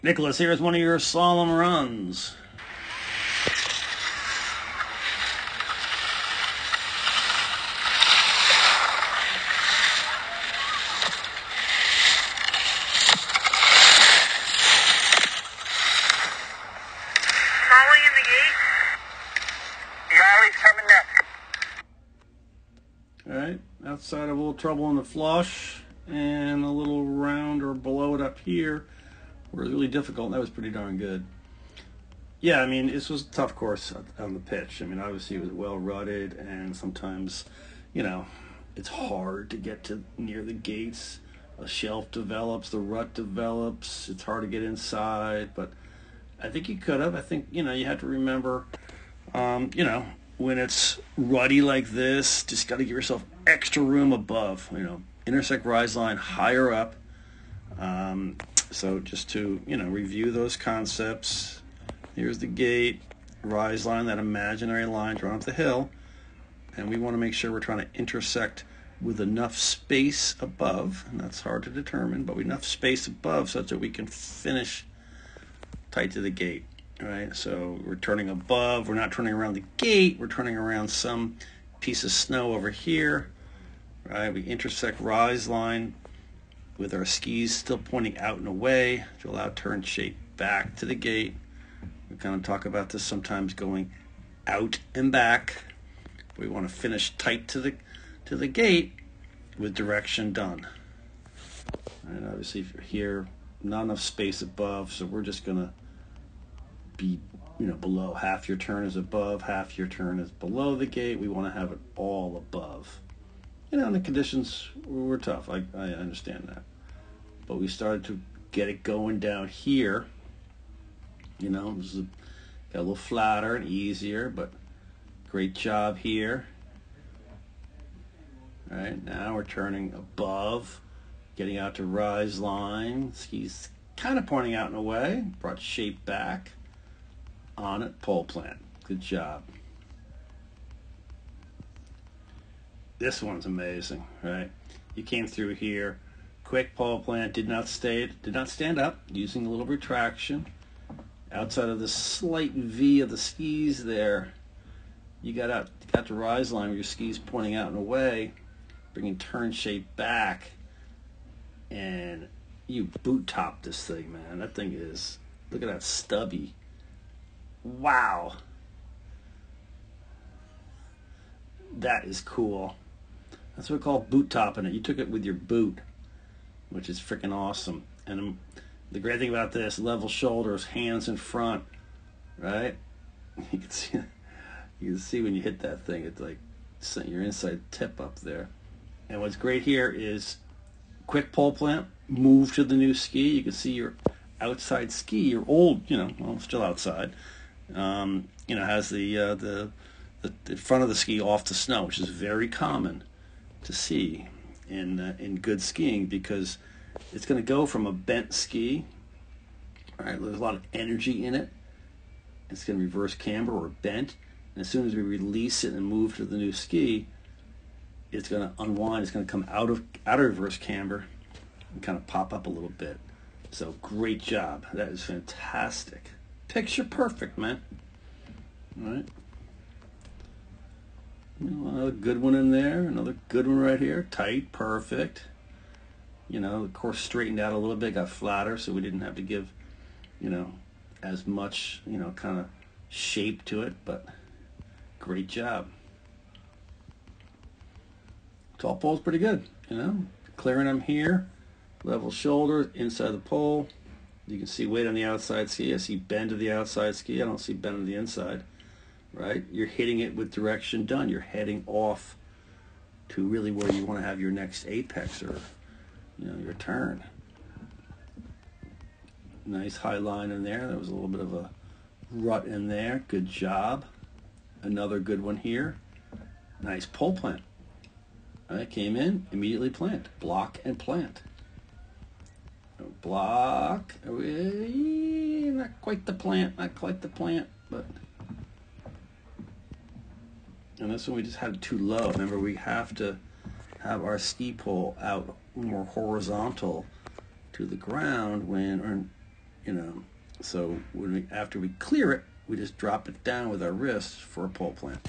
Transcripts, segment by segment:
Nicholas, here's one of your solemn runs. Molly in the gate. Riley's coming next. Alright, outside of a little trouble in the flush and a little round or below it up here were really difficult. That was pretty darn good. Yeah, I mean, this was a tough course on the pitch. I mean, obviously it was well rutted, and sometimes, you know, it's hard to get to near the gates. A shelf develops, the rut develops, it's hard to get inside, but I think you could have. I think, you know, you have to remember, you know, when it's ruddy like this, just got to give yourself extra room above, you know, intersect rise line higher up. So just to, you know, review those concepts. Here's the gate, rise line, that imaginary line drawn up the hill. And we want to make sure we're trying to intersect with enough space above, and that's hard to determine, but enough space above such that we can finish tight to the gate. All right, so we're turning above, we're not turning around the gate, we're turning around some piece of snow over here. Right, we intersect rise line with our skis still pointing out and away to allow turn shape back to the gate. We kind of talk about this sometimes going out and back. We want to finish tight to the gate with direction done. And obviously if you're here, not enough space above, so we're just gonna be, you know, below. Half your turn is above, half your turn is below the gate. We want to have it all above. You know, and the conditions were tough. I understand that. But we started to get it going down here. You know, this is got a little flatter and easier, but great job here. All right, now we're turning above, getting out to rise line. Skis kind of pointing out and away, brought shape back. On it, pole plant. Good job. This one's amazing, right? You came through here, quick pole plant, did not stand up, using a little retraction. Outside of the slight V of the skis there, you got to rise line with your skis pointing out and away, bringing turn shape back, and you boot top this thing, man. That thing is, look at that stubby. Wow. That is cool. That's what we call boot topping it. You took it with your boot, which is freaking awesome. And the great thing about this, level shoulders, hands in front, right? You can see when you hit that thing, it's like your inside tip up there. And what's great here is quick pole plant, move to the new ski. You can see your outside ski, your old, you know, well, still outside, you know, has the front of the ski off the snow, which is very common to see in good skiing, because it's going to go from a bent ski. All right, there's a lot of energy in it. It's going to reverse camber or bent, and as soon as we release it and move to the new ski, it's going to unwind. It's going to come out of reverse camber and kind of pop up a little bit. So great job. That is fantastic. Picture perfect, man. All right. Another good one in there. Another good one right here. Tight, perfect. You know, the course straightened out a little bit, got flatter, so we didn't have to give, you know, as much, you know, kind of shape to it, but great job. Tall pole's pretty good, you know. Clearing them here. Level shoulders, inside the pole. You can see weight on the outside ski. I see bend to the outside ski. I don't see bend on the inside. Right? You're hitting it with direction done. You're heading off to really where you want to have your next apex, or, you know, your turn. Nice high line in there. There was a little bit of a rut in there. Good job. Another good one here. Nice pole plant. All right, came in, immediately plant. Block and plant. Block. Not quite the plant, but... And this one we just had it too low. Remember, we have to have our ski pole out more horizontal to the ground when, or you know. So after we clear it, we just drop it down with our wrist for a pole plant.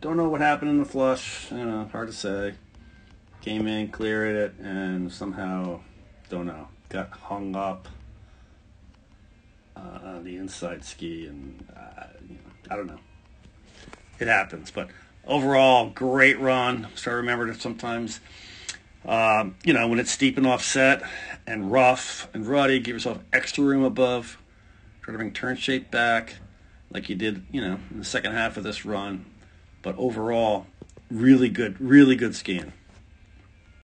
Don't know what happened in the flush. You know, hard to say. Came in, cleared it, and somehow, don't know, got hung up on the inside ski, and you know, I don't know. It happens, but overall, great run. So I remember that sometimes, you know, when it's steep and offset and rough and ruddy, give yourself extra room above. Try to bring turn shape back like you did, you know, in the second half of this run. But overall, really good skiing.